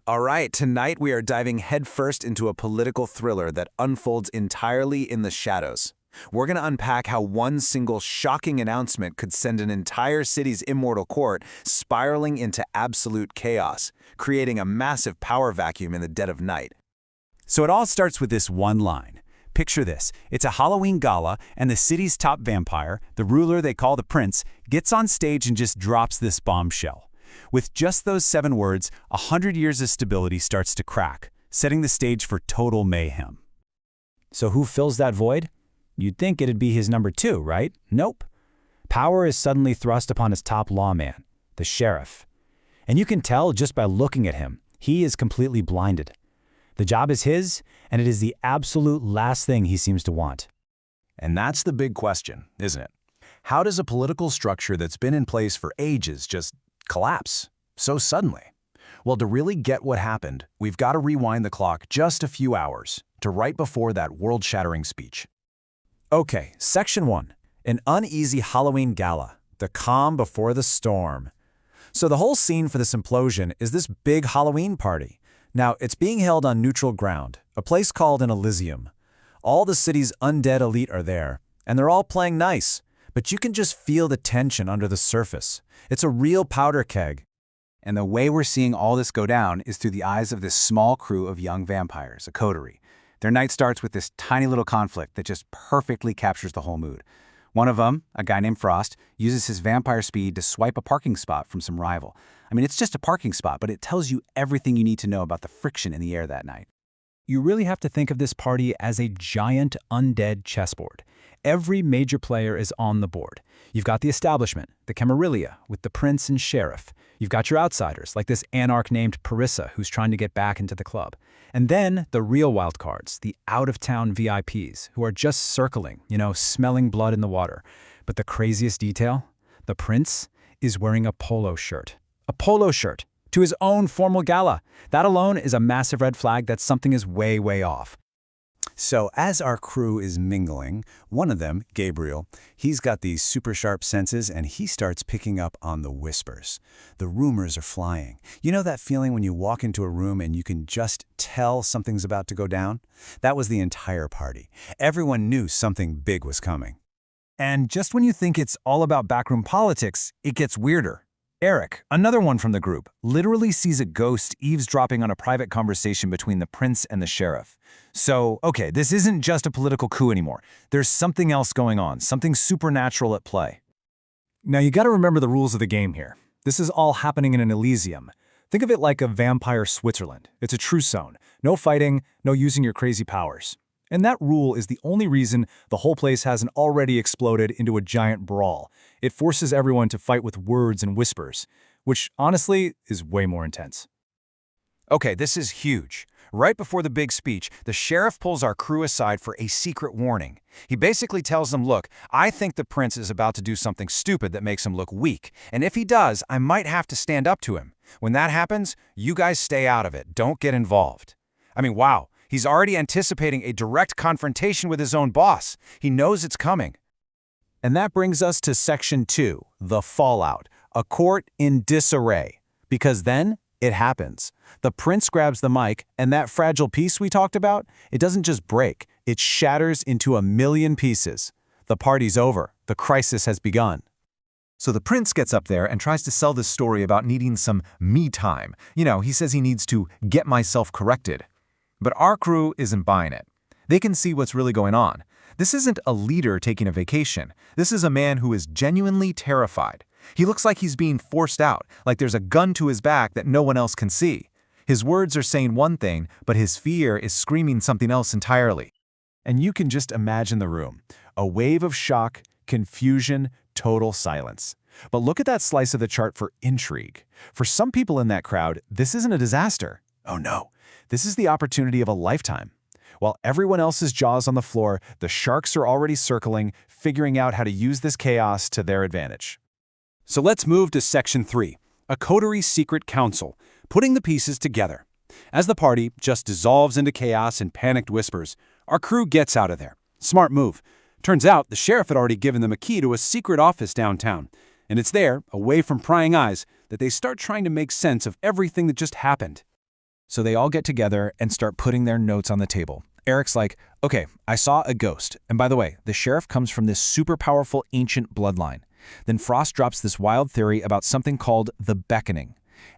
All right, tonight we are diving headfirst into a political thriller that unfolds entirely in the shadows. We're going to unpack how one single shocking announcement could send an entire city's immortal court spiraling into absolute chaos, creating a massive power vacuum in the dead of night. So it all starts with this one line. Picture this. It's a Halloween gala, and the city's top vampire, the ruler they call the Prince, gets on stage and just drops this bombshell. With just those 7 words, 100 years of stability starts to crack, setting the stage for total mayhem. So who fills that void? You'd think it'd be his number 2, right? Nope. Power is suddenly thrust upon his top lawman, the sheriff. And you can tell just by looking at him, he is completely blinded. The job is his, and it is the absolute last thing he seems to want. And that's the big question, isn't it? How does a political structure that's been in place for ages just collapse so suddenly? Well, to really get what happened, we've got to rewind the clock just a few hours to right before that world-shattering speech. Okay, Section 1. An uneasy Halloween gala, the calm before the storm. So the whole scene for this implosion is this big Halloween party. Now, it's being held on neutral ground, a place called an Elysium. All the city's undead elite are there, and they're all playing nice, but you can just feel the tension under the surface. It's a real powder keg. And the way we're seeing all this go down is through the eyes of this small crew of young vampires, a coterie. Their night starts with this tiny little conflict that just perfectly captures the whole mood. One of them, a guy named Frost, uses his vampire speed to swipe a parking spot from some rival. I mean, it's just a parking spot, but it tells you everything you need to know about the friction in the air that night. You really have to think of this party as a giant undead chessboard. Every major player is on the board. You've got the establishment, the Camarilla, with the prince and sheriff. You've got your outsiders, like this anarch named Parissa, who's trying to get back into the club. And then the real wild cards, the out-of-town VIPs, who are just circling, smelling blood in the water. But the craziest detail? The prince is wearing a polo shirt. A polo shirt to his own formal gala. That alone is a massive red flag that something is way, way off. So as our crew is mingling, one of them, Gabriel, he's got these super sharp senses and he starts picking up on the whispers. The rumors are flying. You know that feeling when you walk into a room and you can just tell something's about to go down? That was the entire party. Everyone knew something big was coming. And just when you think it's all about backroom politics, it gets weirder. Eric, another one from the group, literally sees a ghost eavesdropping on a private conversation between the prince and the sheriff. So, okay, this isn't just a political coup anymore. There's something else going on, something supernatural at play. Now you gotta remember the rules of the game here. This is all happening in an Elysium. Think of it like a vampire Switzerland. It's a true zone. No fighting, no using your crazy powers. And that rule is the only reason the whole place hasn't already exploded into a giant brawl. It forces everyone to fight with words and whispers, which honestly is way more intense. Okay, this is huge. Right before the big speech, the sheriff pulls our crew aside for a secret warning. He basically tells them, look, I think the prince is about to do something stupid that makes him look weak, and if he does, I might have to stand up to him. When that happens, you guys stay out of it. Don't get involved. I mean, wow. He's already anticipating a direct confrontation with his own boss. He knows it's coming. And that brings us to Section 2, the fallout, a court in disarray. Because then, it happens. The prince grabs the mic, and that fragile piece we talked about, it doesn't just break, it shatters into a million pieces. The party's over. The crisis has begun. So the prince gets up there and tries to sell this story about needing some me time. He says he needs to get myself corrected. But our crew isn't buying it. They can see what's really going on. This isn't a leader taking a vacation. This is a man who is genuinely terrified. He looks like he's being forced out, like there's a gun to his back that no one else can see. His words are saying one thing, but his fear is screaming something else entirely. And you can just imagine the room. A wave of shock, confusion, total silence. But look at that slice of the chart for intrigue. For some people in that crowd, this isn't a disaster. Oh no. This is the opportunity of a lifetime. While everyone else's jaw's on the floor, the sharks are already circling, figuring out how to use this chaos to their advantage. So let's move to Section 3, a coterie secret council, putting the pieces together. As the party just dissolves into chaos and panicked whispers, our crew gets out of there. Smart move. Turns out the sheriff had already given them a key to a secret office downtown. And it's there, away from prying eyes, that they start trying to make sense of everything that just happened. So they all get together and start putting their notes on the table. Eric's like, okay, I saw a ghost. And by the way, the sheriff comes from this super powerful ancient bloodline. Then Frost drops this wild theory about something called the beckoning.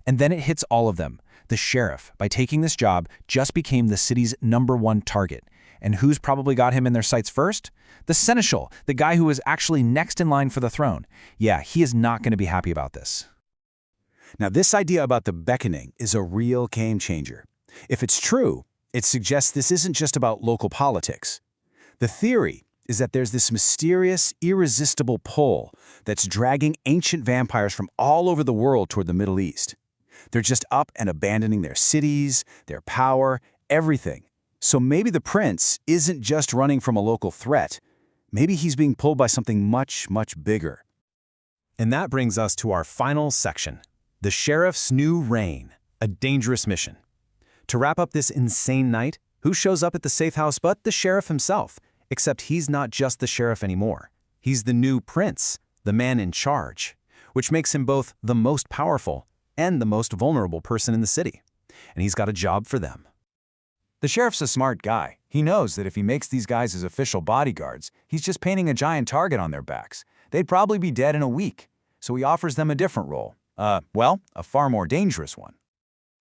And then it hits all of them. The sheriff, by taking this job, just became the city's #1 target. And who's probably got him in their sights first? The seneschal, the guy who is actually next in line for the throne. Yeah, he is not going to be happy about this. Now, this idea about the beckoning is a real game changer. If it's true, it suggests this isn't just about local politics. The theory is that there's this mysterious, irresistible pull that's dragging ancient vampires from all over the world toward the Middle East. They're just up and abandoning their cities, their power, everything. So maybe the prince isn't just running from a local threat. Maybe he's being pulled by something much, much bigger. And that brings us to our final section, the sheriff's new reign, a dangerous mission. To wrap up this insane night, who shows up at the safe house but the sheriff himself? Except he's not just the sheriff anymore. He's the new prince, the man in charge, which makes him both the most powerful and the most vulnerable person in the city. And he's got a job for them. The sheriff's a smart guy. He knows that if he makes these guys his official bodyguards, he's just painting a giant target on their backs. They'd probably be dead in a week. So he offers them a different role. Well, a far more dangerous one.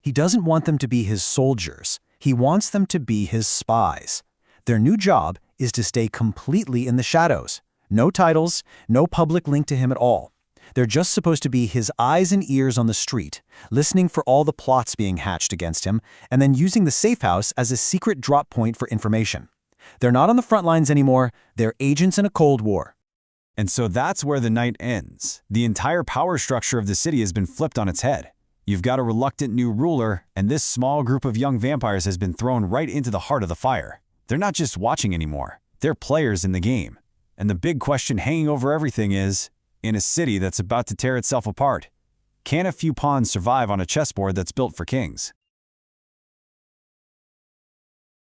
He doesn't want them to be his soldiers. He wants them to be his spies. Their new job is to stay completely in the shadows. No titles, no public link to him at all. They're just supposed to be his eyes and ears on the street, listening for all the plots being hatched against him, and then using the safe house as a secret drop point for information. They're not on the front lines anymore. They're agents in a Cold War. And so that's where the night ends. The entire power structure of the city has been flipped on its head. You've got a reluctant new ruler, and this small group of young vampires has been thrown right into the heart of the fire. They're not just watching anymore. They're players in the game. And the big question hanging over everything is, in a city that's about to tear itself apart, can a few pawns survive on a chessboard that's built for kings?